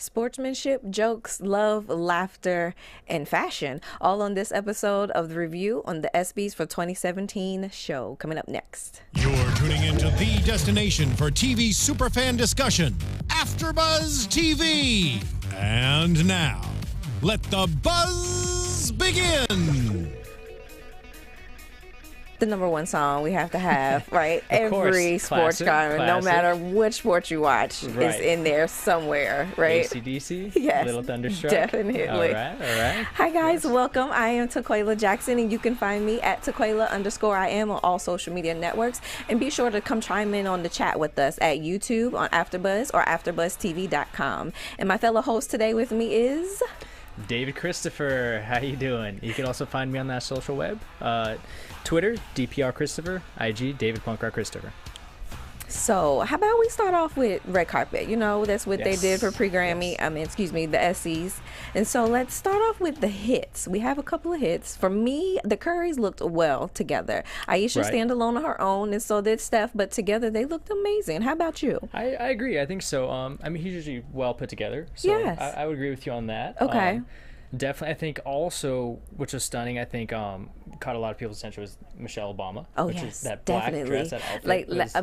Sportsmanship, jokes, love, laughter, and fashion. All on this episode of the review on the Espys for 2017 show. Coming up next. You're tuning into the destination for TV superfan discussion, AfterBuzz TV. And now, let the buzz begin. The number one song we have to have, right? Every sports genre, no matter which sport you watch, is in there somewhere, right? AC/DC, yes, Little Thunderstruck. Definitely. All right. Hi guys, yes. Welcome. I am Taquaila Jackson, and you can find me at Taquaila_I am on all social media networks. And be sure to come chime in on the chat with us at YouTube on AfterBuzz or AfterBuzzTV.com. And my fellow host today with me is David Christopher. How you doing? You can also find me on that social web. Twitter, DPR Christopher. IG, David Punk Rock Christopher. So how about we start off with red carpet? You know, that's what they did for pre-Grammy. Yes. The Espys. And so let's start off with the hits. We have a couple of hits. For me, the Currys looked well together. Aisha stand alone on her own, and so did Steph, but together they looked amazing. How about you? I agree. I think so. He's usually well put together. So yes. I would agree with you on that. Okay. Definitely, I think also, which was stunning, I think caught a lot of people's attention was Michelle Obama. Oh, which yes, is that definitely. Black dress, that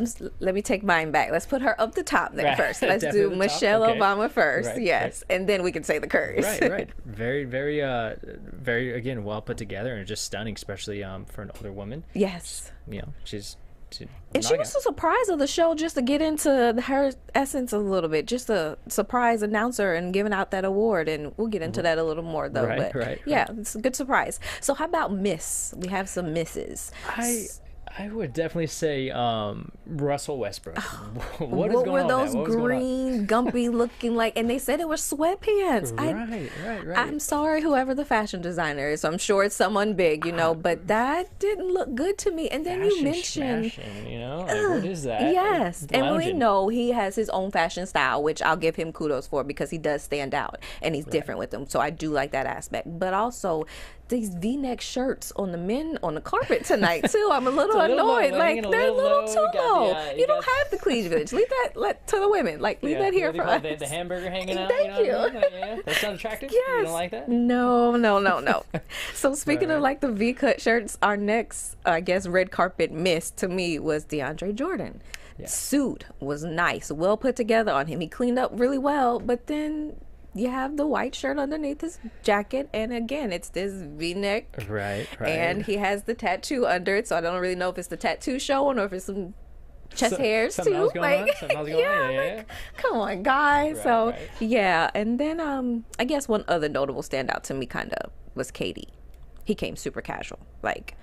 outfit. Let me take mine back. Let's put her up the top there first. Let's do Michelle Okay. Obama first, Right, yes, and then we can say the Currys. Right. Very, again, well put together and just stunning, especially for an older woman. Yes. She's. And she was a surprise of the show, just to get into her essence a little bit, just a surprise announcer and giving out that award. And we'll get into that a little more, though. Right. It's a good surprise. So how about Miss? We have some misses. I would definitely say Russell Westbrook. What were those green, gumpy looking like? And they said it were sweatpants. Right. I'm sorry, whoever the fashion designer is. I'm sure it's someone big, but that didn't look good to me. And then you mentioned, what is that? Yes, and we Lounging. know he has his own fashion style, which I'll give him kudos for because he does stand out and he's different with them. So I do like that aspect. But also, these V-neck shirts on the men on the carpet tonight too. I'm a little annoyed. Like they're a little too low. You don't have the cleavage. Leave that to the women. Like leave that here for us. The hamburger hanging out. Thank you. That sounds attractive. Yes. You don't like that? No. So speaking of like the V-cut shirts, our next, I guess, red carpet miss to me was DeAndre Jordan. Yeah. Suit was nice, well put together on him. He cleaned up really well, but then you have the white shirt underneath his jacket, and again, it's this V-neck. Right. And he has the tattoo under it, so I don't really know if it's the tattoo showing or if it's some chest hairs something too. Else going on? Something else going on? Yeah. Come on, guys. Right. Yeah, and then I guess one other notable standout to me kind of was Katie. He came super casual, like.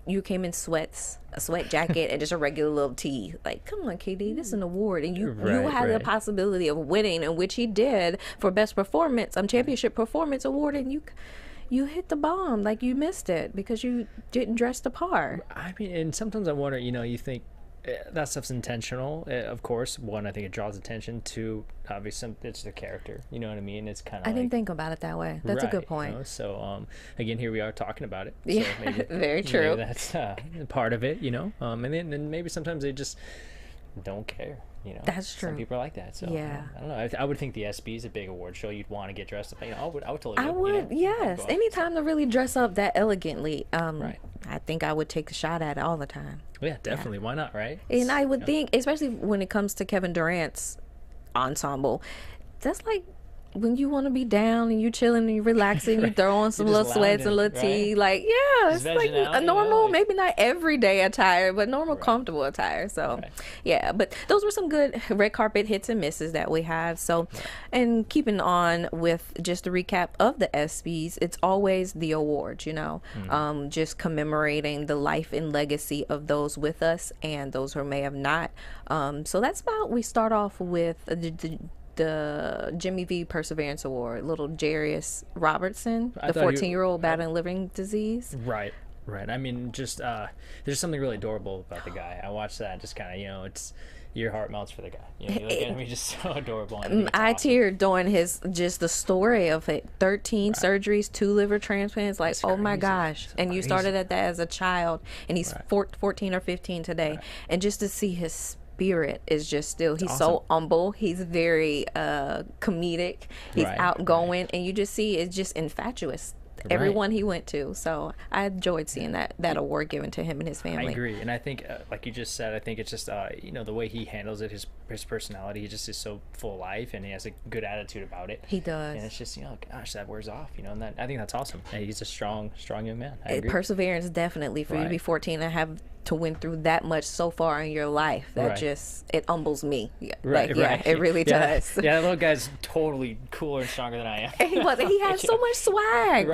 You came in sweats, a sweat jacket, and just a regular little tee. Like, come on, KD, this is an award, and you had the possibility of winning, and which he did for best performance, championship performance award, and you hit the bomb, like you missed it because you didn't dress the part. I mean, and sometimes I wonder, you think that stuff's intentional. Of course, one, I think it draws attention. Two, obviously, it's the character. You know what I mean? It's kind of. I didn't think about it that way. That's a good point. So, again, here we are talking about it. Yeah, so maybe, very true. Maybe that's part of it. And then maybe sometimes they just don't care. That's true. Some people are like that. So yeah, I don't know. I would think the ESPYs is a big award show. You'd want to get dressed up. I would totally. I would. Yes. Anytime to really dress up that elegantly. I think I would take a shot at it all the time. Well, yeah, definitely. Yeah. Why not, right? And I would think, especially when it comes to Kevin Durant's ensemble, that's like when you want to be down and you chilling and you relaxing, you throw on some little sweats and little tea. Like, it's like a normal, maybe not everyday attire, but normal, comfortable attire. So, yeah, but those were some good red carpet hits and misses that we have. So, and keeping on with just a recap of the ESPYs, it's always the awards, just commemorating the life and legacy of those with us and those who may have not. So that's about, we start off with the Jimmy V Perseverance Award, little Jarius Robertson, the 14-year-old battling living disease. Right. I mean, just there's something really adorable about the guy. I watched that, just kind of, it's your heart melts for the guy. You look at him, he's just so adorable. I teared during just the story of it. 13 surgeries, 2 liver transplants. Like, oh my gosh! And you started at that as a child, and he's 14 or 15 today, and just to see his spirit is just still, he's awesome. so humble. He's very comedic. He's outgoing, and you just see it's just infatuous. Everyone he went to. So I enjoyed seeing that award given to him and his family. I agree. And I think, like you just said, I think it's just, you know, the way he handles it, his personality, he just is so full of life, and he has a good attitude about it. He does. And it's just, you know, gosh, that wears off, you know, and I think that's awesome. And he's a strong young man. I agree. Perseverance, definitely, for you to be 14 and have to win through that much so far in your life. That just, it humbles me. It really does. Yeah, that little guy's totally cooler and stronger than I am. And he had so much swag.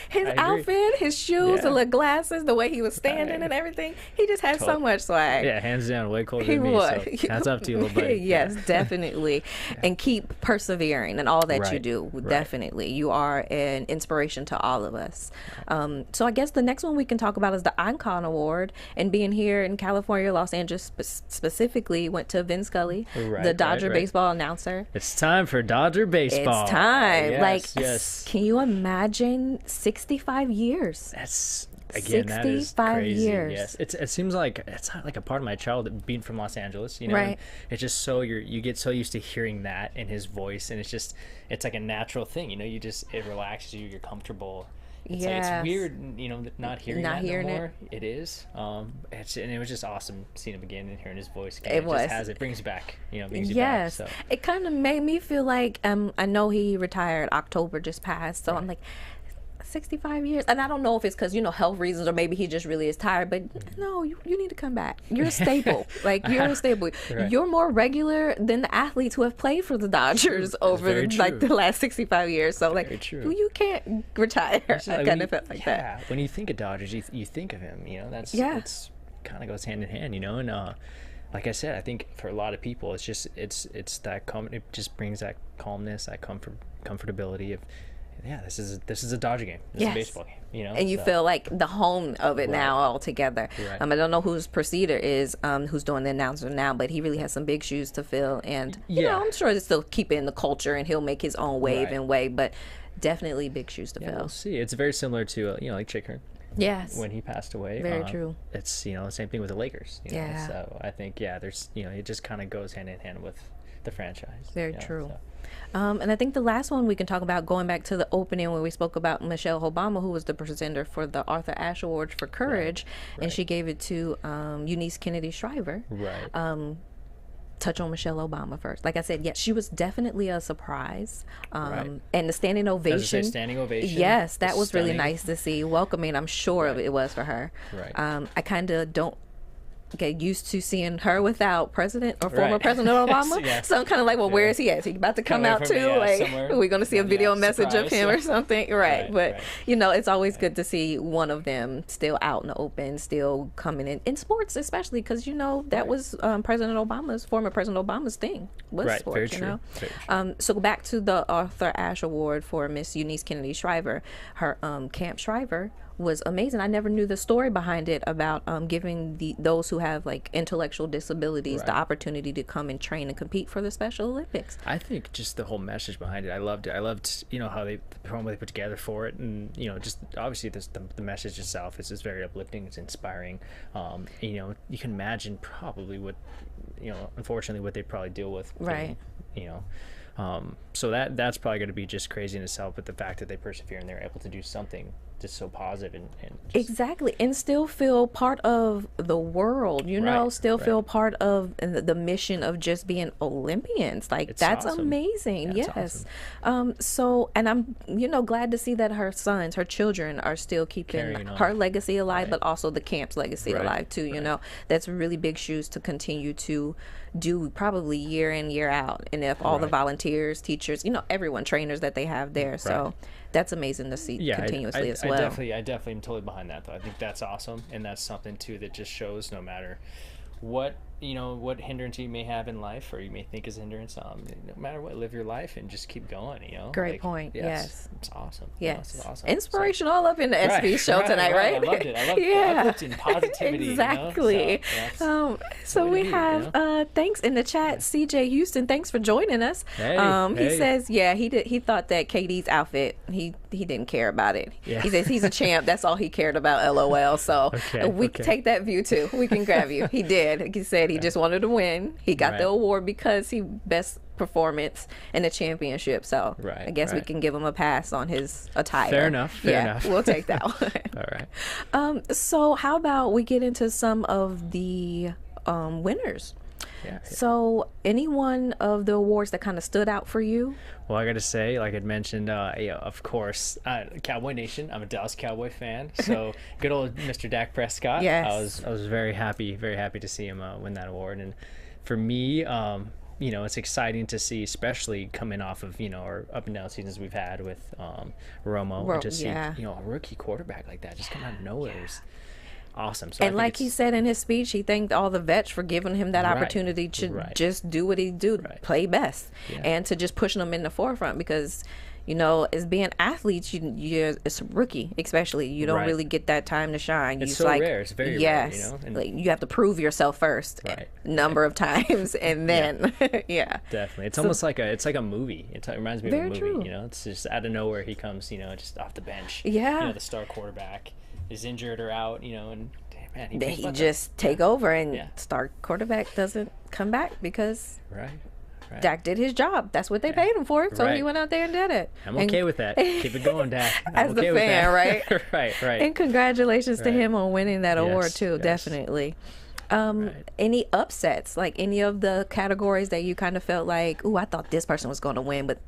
His outfit, his shoes, the little glasses, the way he was standing and everything. He just had so much swag. Yeah, hands down, way cooler than me. So hats up to you, little buddy. Yes, definitely. And keep persevering in all that you do. Definitely. You are an inspiration to all of us. So I guess the next one we can talk about is the Icon Award. And being here in California, Los Angeles specifically, went to Vin Scully, the Dodger baseball announcer. It's time for Dodger baseball. It's time. Can you imagine 65 years? That's... Again, that is crazy. Years. Yes, it seems like it's not like a part of my childhood being from Los Angeles, you know. Right. It's just so you get so used to hearing that in his voice, and it's like a natural thing, you know. It relaxes you. You're comfortable. It's weird, you know, not hearing that no more. It is. And it was just awesome seeing him again and hearing his voice again. It brings you back, you know. Brings you back, so. It kind of made me feel like I know he retired October just passed, so I'm like, 65 years, and I don't know if it's because, you know, health reasons, or maybe he just really is tired, but no, you need to come back. You're a staple. You're a staple. You're more regular than the athletes who have played for the Dodgers over the last 65 years. So you can't retire. I kind of felt like that. When you think of Dodgers, you think of him, you know. That's kind of goes hand in hand, you know. And like I said, I think for a lot of people, it's just it's that it just brings that calmness, that comfortability of, this is a Dodger game. This is a baseball game, you know. And you feel like the home of it now altogether. I don't know whose procedure is who's doing the announcer now, but he really has some big shoes to fill. And you know, I'm sure it's still keeping the culture, and he'll make his own wave and way, but definitely big shoes to fill. We'll see. It's very similar to you know, like Chick Hearn. Yes. When he passed away. Very true. It's, you know, the same thing with the Lakers. You know? So I think there's, you know, it just kind of goes hand in hand with the franchise. Very true. And I think the last one we can talk about, going back to the opening where we spoke about Michelle Obama, who was the presenter for the Arthur Ashe Award for Courage, and she gave it to Eunice Kennedy Shriver. Touch on Michelle Obama first. Like I said, yes, she was definitely a surprise. And the standing ovation. Standing ovation. Yes, that was really nice to see. Welcoming, I'm sure it was for her. I kind of don't get used to seeing her without President or former President Obama. So I'm kind of like, well, where is he at? Is he about to come out too? Are we going to see a video message of him or something? But you know, it's always good to see one of them still out in the open, still coming in sports, especially because, you know, that was former President Obama's thing was sports. You know. So back to the Arthur Ashe Award for Miss Eunice Kennedy Shriver. Her Camp Shriver was amazing. I never knew the story behind it about giving those who have like intellectual disabilities the opportunity to come and train and compete for the Special Olympics. I think just the whole message behind it, I loved it. I loved, you know, how the promo they put together for it, and, you know, just obviously the message itself is just very uplifting. It's inspiring. You know, you can imagine probably what, you know, unfortunately what they probably deal with. You know. So that's probably going to be just crazy in itself, but the fact that they persevere and they're able to do something just so positive and just... Exactly, and still feel part of the world, you know, still feel part of the mission of just being Olympians. Like, it's that's awesome. Amazing. Yes. Awesome. So, and I'm, you know, glad to see that her children are still keeping her legacy alive, but also the camp's legacy alive too. You know, that's really big shoes to continue to do, probably year in, year out. And if all the volunteers, teachers, you know, everyone, trainers that they have there. So that's amazing to see continuously as well. I definitely am totally behind that, though. I think that's awesome, and that's something too that just shows no matter what, you know, what hindrance you may have in life, or you may think is a hindrance, no matter what, live your life and just keep going, you know. Great point. Yes, it's awesome. Yes, it's awesome. Inspiration all up in the Espys show tonight, right? I loved it. I loved uplifting positivity. Exactly. You know? So we have thanks in the chat. CJ Houston, thanks for joining us. He says, he thought that KD's outfit, he he didn't care about it. Yeah. He says he's a champ. That's all he cared about. LOL. So we can take that view too. We can grab you. He did. He said he just wanted to win. He got the award because he best performance in the championship. So I guess we can give him a pass on his attire. Fair enough. Fair enough. We'll take that one. All right. So how about we get into some of the winners? Yeah. So any one of the awards that kind of stood out for you? Well, I got to say, like I'd mentioned, of course, Cowboy Nation. I'm a Dallas Cowboy fan. So good old Mr. Dak Prescott. Yes. I was very happy to see him win that award. And for me, it's exciting to see, especially coming off of, our up and down seasons we've had with Romo, and to see, a rookie quarterback like that just come out of nowhere. It was awesome. So and like he said in his speech, he thanked all the vets for giving him that opportunity to just do what he do, play best, and to just pushing them in the forefront because, as being athletes, it's a rookie, especially. You don't really get that time to shine. It's so rare. It's very rare, And like, you have to prove yourself first a number of times, and then, Definitely. It's almost like a movie. It reminds me of a movie, true. It's just out of nowhere he comes, just off the bench. Yeah. The star quarterback is injured or out, and man, he just take over, and star quarterback doesn't come back because Dak did his job. That's what they paid him for, so he went out there and did it. I'm okay with that. Keep it going, Dak. As the fan, right? Right. And congratulations to him on winning that award too. Definitely. Any upsets, like any of the categories that you kind of felt like, ooh, I thought this person was going to win, but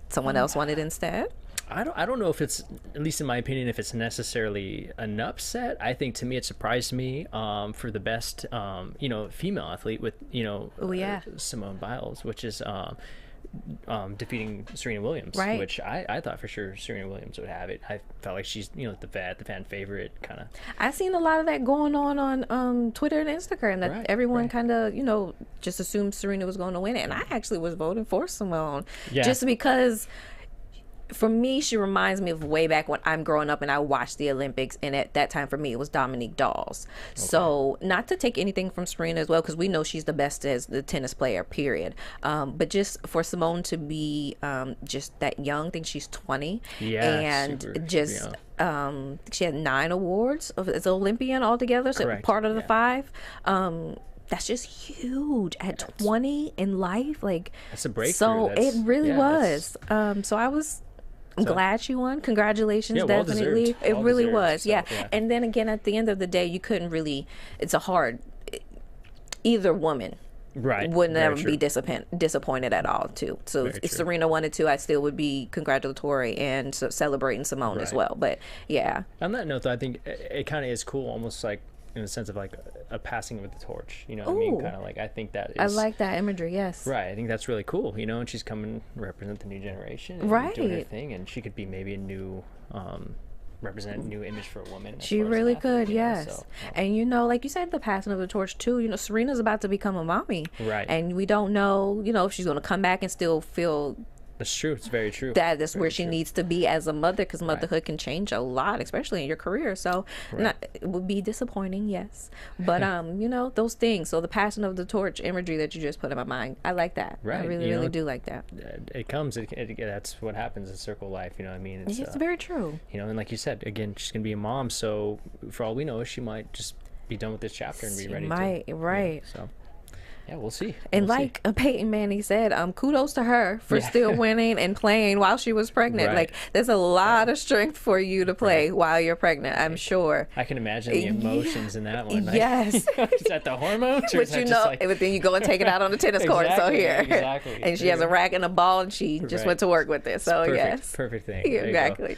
someone else won it instead? I don't know if it's, at least in my opinion, if it's necessarily an upset. I think to me it surprised me for the best female athlete with Simone Biles, which is defeating Serena Williams, which I thought for sure Serena Williams would have it. I felt like she's the fan favorite kind of. I've seen a lot of that going on Twitter and Instagram, that everyone kind of just assumed Serena was going to win it, and I actually was voting for Simone just because. For me, she reminds me of way back when I'm growing up and I watched the Olympics, and at that time for me it was Dominique Dawes. So not to take anything from Serena as well, because we know she's the best as the tennis player, period. But just for Simone to be just that young, I think she's 20, and she had 9 awards as an Olympian altogether, so part of the 5. That's just huge at 20 in life. Like, that's a breakthrough. So it really was. So I'm glad she won. Congratulations, definitely. It really was. So, and then again, at the end of the day, you couldn't really. It's a hard. Either woman. Wouldn't ever be disappointed at all too. So if Serena wanted to, I still would be congratulatory and celebrating Simone as well. But on that note though, I think it kind of is cool, almost like in the sense of like a passing of the torch, what I mean? Kind of like, I think that is, I like that imagery. Yes. I think that's really cool, and she's coming to represent the new generation and doing her thing, and she could be maybe a new represent a new image for a woman. She really could, yes. And like you said, the passing of the torch too. Serena's about to become a mommy, and we don't know, if she's going to come back and still feel. That's true. It's very true. That's where she needs to be as a mother, because motherhood can change a lot, especially in your career. So it would be disappointing, yes. But, those things. So the passing of the torch imagery that you just put in my mind, I like that. I really do like that. That's what happens in circle life, you know what I mean? It's very true. And like you said, again, she's going to be a mom. So for all we know, she might just be done with this chapter and be ready to. So. Yeah, we'll see. And Peyton Manning said, kudos to her for still winning and playing while she was pregnant. Like, there's a lot of strength for you to play while you're pregnant, I'm sure. I can imagine the emotions in that one. Yes. Is that the hormones? Or but but then you go and take it out on the tennis court. So here. Exactly. And she has a racket and a ball, and she just went to work with it. So, yes. Perfect thing. Exactly.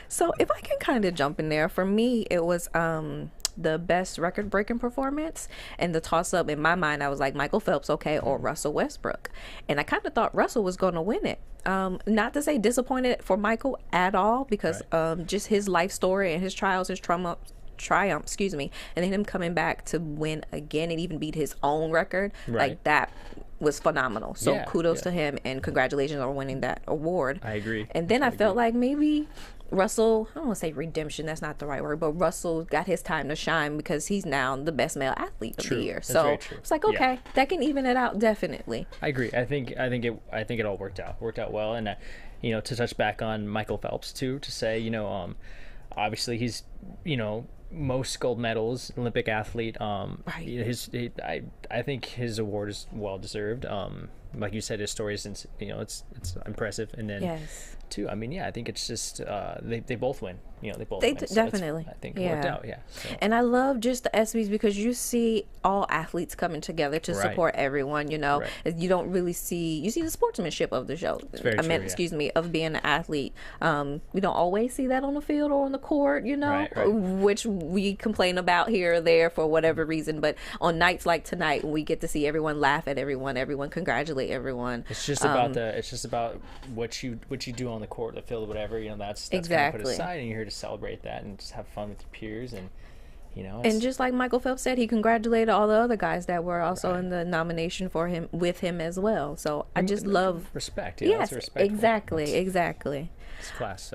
So if I can kind of jump in there, for me, it was... the best record-breaking performance, and the toss-up in my mind, I was like Michael Phelps, or Russell Westbrook, and I kind of thought Russell was going to win it. Not to say disappointed for Michael at all, because just his life story and his trials, his triumph, and then him coming back to win again and even beat his own record, like that was phenomenal. So kudos to him, and congratulations on winning that award. I agree. And then I felt like maybe Russell, I don't want to say redemption, that's not the right word, but Russell got his time to shine because he's now the best male athlete of the year. That's so it's like, okay, that can even it out, definitely. I agree. I think it all worked out well, and to touch back on Michael Phelps too, to say, obviously he's, most gold medals, Olympic athlete. I think his award is well deserved. Like you said, his story is, it's impressive. And then too, I mean, I think it's just they both win. They both win. Definitely. So I think it worked out. Yeah. So. And I love just the Espys because you see all athletes coming together to support everyone. You don't really see the sportsmanship of the show. Excuse me, of being an athlete. We don't always see that on the field or on the court. Which we complain about here or there for whatever reason. But on nights like tonight, when we get to see everyone laugh at everyone congratulate everyone. It's just about what you do on the court, the field, whatever. That's exactly. Kind of put aside, and you're here to celebrate that and just have fun with your peers. And and just like Michael Phelps said, he congratulated all the other guys that were also in the nomination for him with him as well. So I just love respect. Yes, exactly. It's class.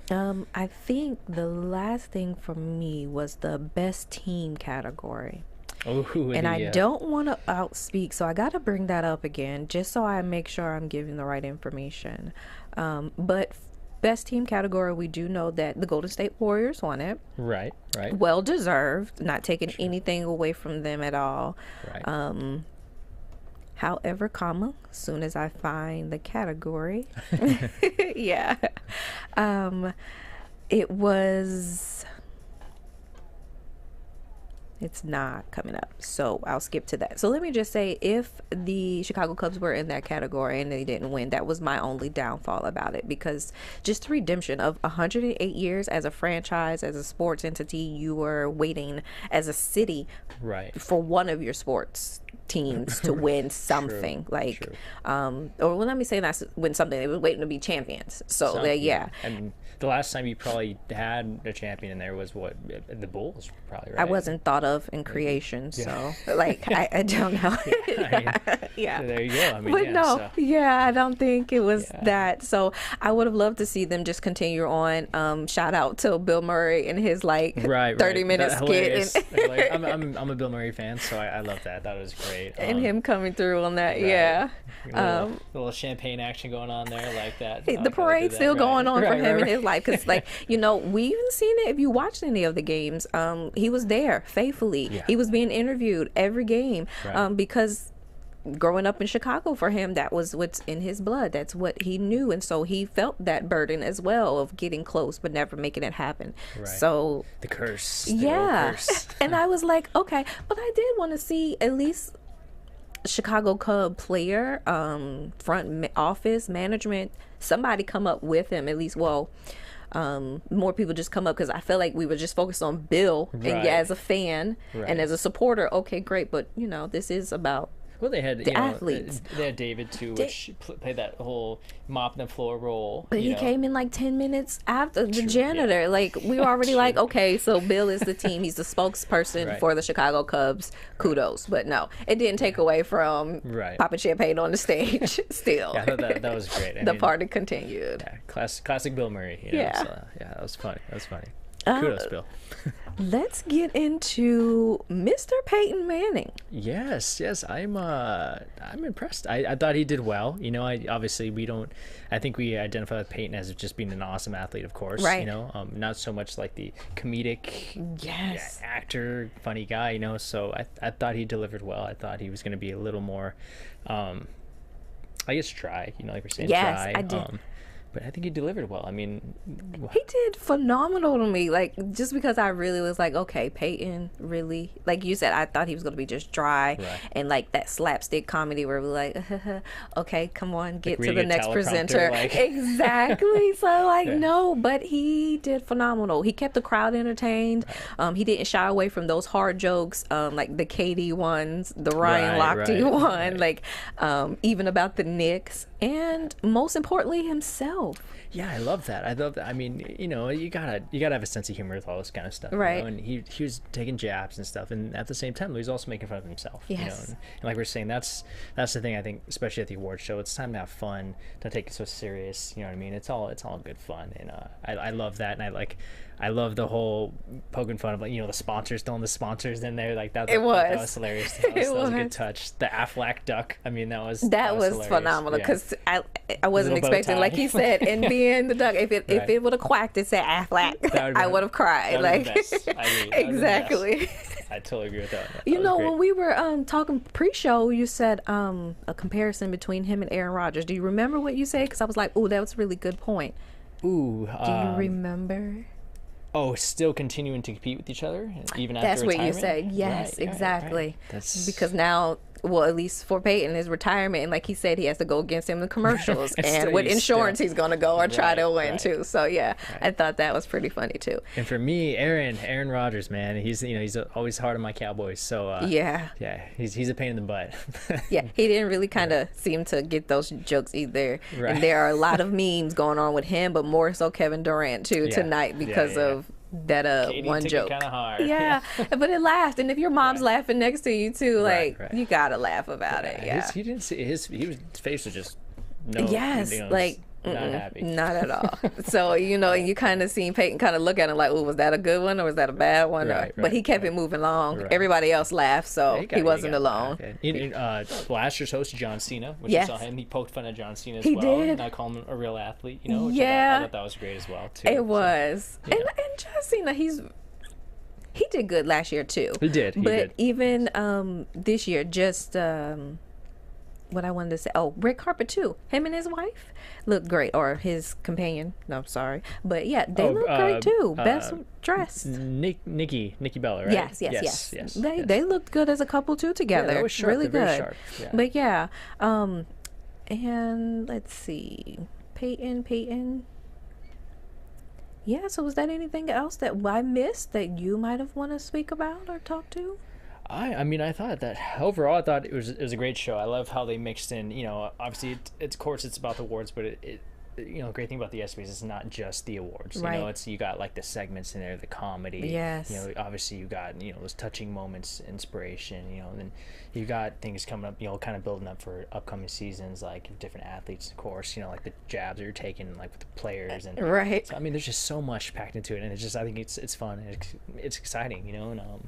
So. I think the last thing for me was the best team category. And I don't want to outspeak, so I got to bring that up again just so I make sure I'm giving the right information. But best team category, we do know that the Golden State Warriors won it. Right. Well deserved, not taking anything away from them at all. Right. However, as soon as I find the category, it was. It's not coming up, so I'll skip to that. So let me just say, if the Chicago Cubs were in that category and they didn't win, that was my only downfall about it, because just the redemption of 108 years as a franchise, as a sports entity, you were waiting as a city for one of your sports teams to win something. Or let me say not win something, they were waiting to be champions. So and the last time you probably had a champion in there was what, the Bulls, probably, right? I wasn't thought of in creation, so I don't know. There you go. I mean, but I don't think it was that. So I would have loved to see them just continue on. Shout out to Bill Murray and his 30-minute skit. I'm a Bill Murray fan, so I love that. That was great. And him coming through on that, a little champagne action going on there like that. The parade's still going on for him in his life, because we even seen it if you watched any of the games. He was there faithfully. He was being interviewed every game, because growing up in Chicago, for him, that was what's in his blood. That's what he knew, and so he felt that burden as well of getting close but never making it happen. So the curse. And I was like, okay, but I did want to see at least Chicago Cub player, front office management, somebody come up with him at least. More people just come up, because I feel like we were just focused on Bill and as a fan and as a supporter. Okay, great, but this is about they had the athletes. They had David too, which played that whole mop the floor role. But he came in 10 minutes after the janitor. We were already okay, so Bill is the team. He's the spokesperson for the Chicago Cubs. Kudos, but no, it didn't take away from popping champagne on the stage. Still, I thought that was great. The party continued. Yeah, classic Bill Murray. So, that was funny. Kudos, Bill. Let's get into Mr. Peyton Manning. Yes, I'm impressed. I thought he did well. I think we identify with Peyton as just being an awesome athlete, of course. Right. Not so much like the comedic actor, funny guy. So I thought he delivered well. I thought he was going to be a little more, I guess, dry. Like we're saying, dry. I did. But I think he delivered well. I mean, he did phenomenal to me. Just because I really was okay, Peyton, really, like you said, I thought he was gonna be just dry and that slapstick comedy where we're okay, come on, get to the next presenter. Exactly. So no, but he did phenomenal. He kept the crowd entertained. He didn't shy away from those hard jokes, like the Katie ones, the Ryan Lochte one, even about the Knicks, and most importantly himself. Yeah, I love that. I mean, you gotta have a sense of humor with all this kind of stuff, right? And he was taking jabs and stuff, and at the same time, he was also making fun of himself. Yes. And like we're saying, that's the thing. I think, especially at the award show, it's time to have fun. Don't take it so serious. You know what I mean? It's all good fun, and I love that, and I love the whole poking fun of, like, the sponsors, throwing the sponsors in there like that. It was. That was hilarious. That was a good touch. The Aflac duck. I mean, that was phenomenal because I wasn't expecting, like he said, and being the duck. If it would have quacked and said Aflac, I would have cried. Like exactly. I totally agree with that. When we were talking pre-show, you said a comparison between him and Aaron Rodgers. Do you remember what you said? Because I was like, "Oh, that was a really good point." Ooh. Do you remember? Oh, still continuing to compete with each other even after That's retirement? What you said. Yes, right, exactly. Right. That's because now, well, at least for Peyton, his retirement, and like he said, he has to go against him in commercials, and what insurance he's going to go or try to win too. So yeah, I thought that was pretty funny too. And for me, Aaron Rodgers, man, he's always hard on my Cowboys. So yeah, he's a pain in the butt. Yeah, he didn't really kind of seem to get those jokes either. Right. And there are a lot of memes going on with him, but more so Kevin Durant too tonight because of that Katie one took joke. It kind of hard. Yeah, but it laughed, and if your mom's laughing next to you too, like you gotta laugh about it. Yeah, he didn't see his face was just not happy, not at all. So you kind of seen Peyton kind of look at him like, "Oh, was that a good one or was that a bad one?" But he kept it moving along. Right. Everybody else laughed, so he wasn't alone. Last year's host John Cena, when you saw him, he poked fun at John Cena as well. Did. And I call him a real athlete. Which I thought that was great as well too. It was, and John Cena, he did good last year too. He did. Even this year, just what I wanted to say. Oh, red carpet too. Him and his wife look great, or his companion. No, I'm sorry, but yeah, they look great too. Best dressed. Nikki Bella, right? Yes. They looked good as a couple too together. Yeah, that was sharp. Really They're good. Very sharp. Yeah. But yeah, and let's see, Peyton. Yeah. So was that anything else that I missed that you might have want to speak about or talk to? I mean, I thought that overall, I thought it was a great show. I love how they mixed in, obviously it's of course it's about the awards, but it great thing about the Espys is not just the awards. Right. You got like the segments in there, the comedy. Yes. Obviously you got those touching moments, inspiration. And then you got things coming up. Kind of building up for upcoming seasons, like different athletes, of course. Like the jabs that you're taking, like with the players, and right. So, I mean, there's just so much packed into it, and I think it's fun, and it's exciting. And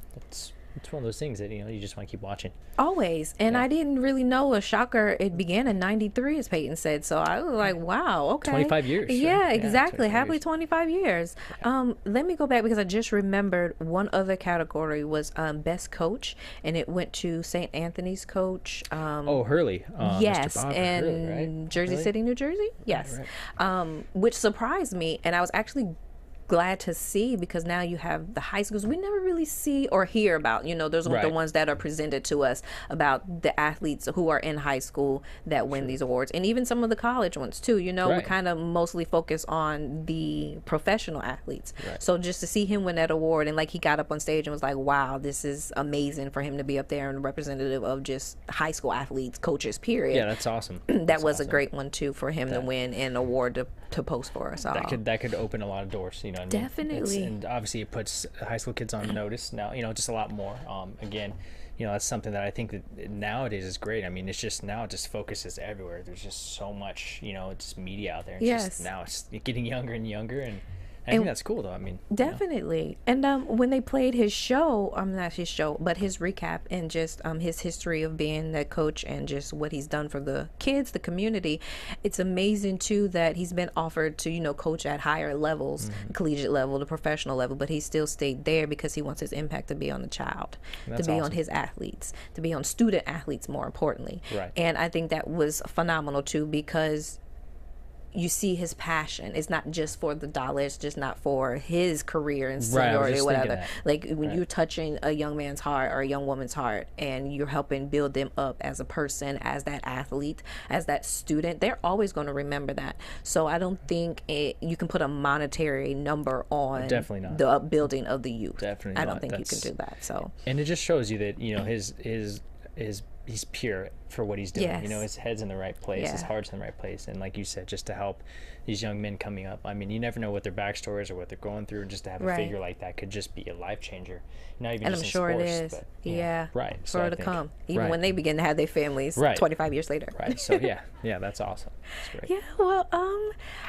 it's one of those things that you just want to keep watching. Always. And I didn't really know a shocker. It began in '93, as Peyton said. So I was like, wow, okay. 25 years. Yeah, exactly. Happily 25 years. Yeah. Let me go back because I just remembered one other category was best coach, and it went to St. Anthony's coach. Hurley. Yes, Mr. Bob and Hurley, right? Jersey City, New Jersey. Yes, right. Which surprised me, and I was actually glad to see because now you have the high schools we never really see or hear about. Those are the ones that are presented to us about the athletes who are in high school that win these awards, and even some of the college ones too. We kind of mostly focus on the professional athletes. Right. So just to see him win that award, and like he got up on stage and was like, wow, this is amazing for him to be up there and representative of just high school athletes, coaches, period. Yeah, that's awesome. That was awesome. A great one too for him to win an award to post for us all. That could open a lot of doors. Definitely. And obviously it puts high school kids on notice now, just a lot more. Again, that's something that I think that nowadays is great. I mean, it's just now it just focuses everywhere. There's just so much, just media out there. Now it's getting younger and younger, and I think that's cool though. I mean, definitely. And when they played his show, not his show, but his recap and just his history of being that coach and just what he's done for the kids, the community, it's amazing too that he's been offered to coach at higher levels, collegiate level, the professional level, but he still stayed there because he wants his impact to be on the child, to be on his athletes, to be on student athletes more importantly. Right. And I think that was phenomenal too because you see his passion. It's not just for the dollar. It's just not for his career and seniority or whatever. Like when you're touching a young man's heart or a young woman's heart and you're helping build them up as a person, as that athlete, as that student, they're always going to remember that. So I don't think you can put a monetary number on the upbuilding of the youth. Definitely I don't think you can do that. So, and it just shows you that he's pure for what he's doing. Yes. His head's in the right place, his heart's in the right place, and like you said, just to help these young men coming up. I mean, you never know what their backstory is or what they're going through, and just to have a figure like that could just be a life changer. Not even and just I'm sure in sports, it is. But, right. For it to come, even when they begin to have their families 25 years later. Right. So yeah, that's awesome. That's great. Yeah. Well,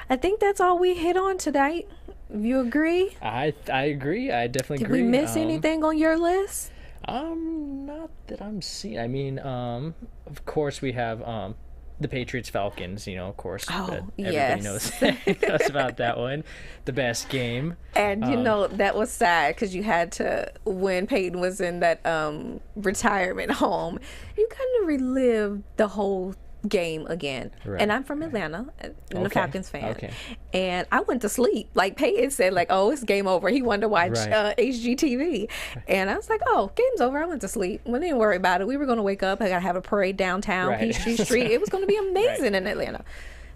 I think that's all we hit on tonight. You agree? I agree. I definitely Did agree. we miss anything on your list? Not that I'm seeing. I mean, of course we have the Patriots Falcons. Of course. Oh, everybody knows about that one. The best game. And that was sad because you had to, when Peyton was in that retirement home, you kind of relived the whole game again. Right. And I'm from Atlanta, and a Falcons fan. Okay. And I went to sleep. Like Peyton said, like, oh, it's game over. He wanted to watch HGTV. And I was like, oh, game's over. I went to sleep. We didn't worry about it. We were going to wake up. I got to have a parade downtown, Peachtree Street. It was going to be amazing in Atlanta.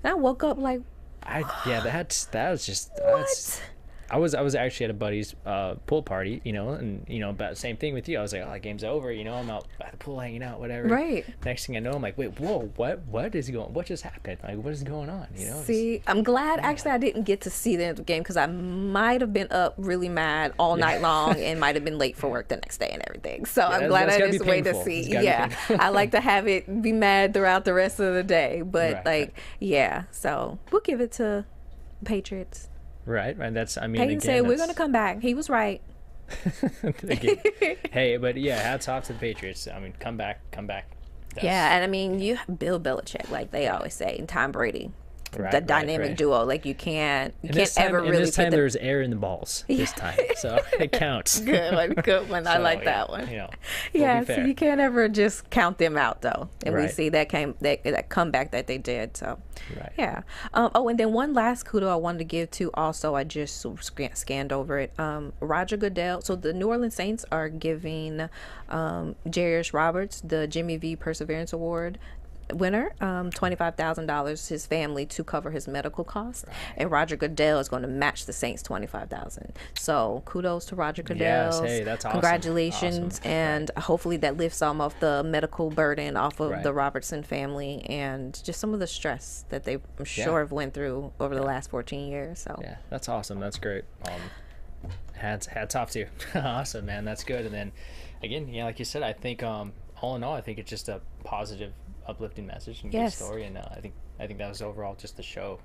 And I woke up like, that was just what? I was actually at a buddy's pool party, and about the same thing with you. I was like, oh, the game's over, I'm out by the pool hanging out, whatever. Right. Next thing I know, I'm like, wait, whoa, what just happened? Like, what is going on? See, I'm glad actually I didn't get to see the end of the game because I might have been up really mad all night long and might have been late for work the next day and everything. So I'm glad I just waited to see. Yeah, I like to have it be mad throughout the rest of the day, but so we'll give it to Patriots. Right, and that's, Peyton said we're going to come back. He was right. Hey, but hats off to the Patriots. Come back. Yeah, and you Bill Belichick, like they always say, and Tom Brady. The dynamic duo, like you can't ever really. This time there's air in the balls. This time, so it counts. Good one. I like that one. So you can't ever just count them out though. And we see that comeback that they did. So and then one last kudo I wanted to give to. Also, I just scanned over it. Roger Goodell. So the New Orleans Saints are giving Jarius Roberts the Jimmy V Perseverance Award winner $25,000 his family to cover his medical costs, and Roger Goodell is going to match the Saints $25,000. So kudos to Roger Goodell. Yes, hey, that's awesome. Congratulations. Awesome. And hopefully that lifts some of the medical burden off of the Robertson family and just some of the stress that they, I'm sure, have went through over the last 14 years. So that's awesome. That's great. Hats off to you. Awesome, man. That's good. And then again, like you said, I think all in all, I think it's just a positive, uplifting message and good story, and I think that was overall just the show.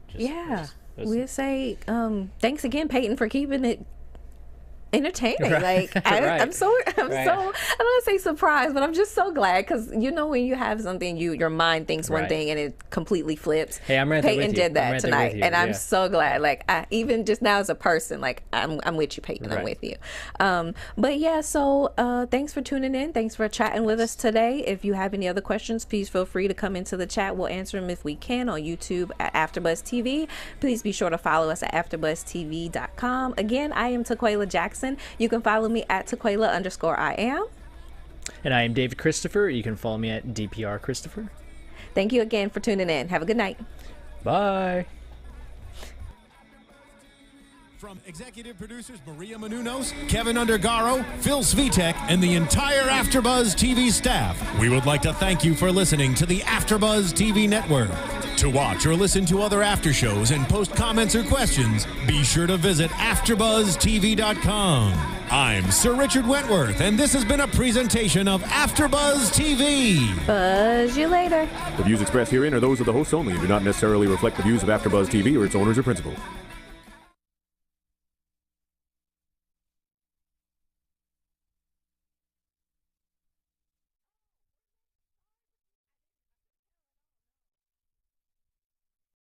We'll say thanks again, Peyton, for keeping it entertaining. I'm so I don't want to say surprised, but I'm just so glad because when you have something, your mind thinks one thing and it completely flips. Hey, I'm right Peyton there with did you. that tonight, and I'm so glad. Even just now as a person, I'm with you, Peyton. I'm with you. So thanks for tuning in. Thanks for chatting with us today. If you have any other questions, please feel free to come into the chat. We'll answer them if we can on YouTube at AfterBuzz TV. Please be sure to follow us at AfterBuzzTV.com. Again, I am Taquaila Jackson. You can follow me at Taquaila_I am. And I am David Christopher. You can follow me at DPR Christopher. Thank you again for tuning in. Have a good night. Bye. From executive producers Maria Menounos, Kevin Undergaro, Phil Svitek, and the entire AfterBuzz TV staff, we would like to thank you for listening to the AfterBuzz TV network. To watch or listen to other after shows and post comments or questions, be sure to visit AfterBuzzTV.com. I'm Sir Richard Wentworth, and this has been a presentation of AfterBuzz TV. Buzz you later. The views expressed herein are those of the hosts only and do not necessarily reflect the views of AfterBuzz TV or its owners or principals.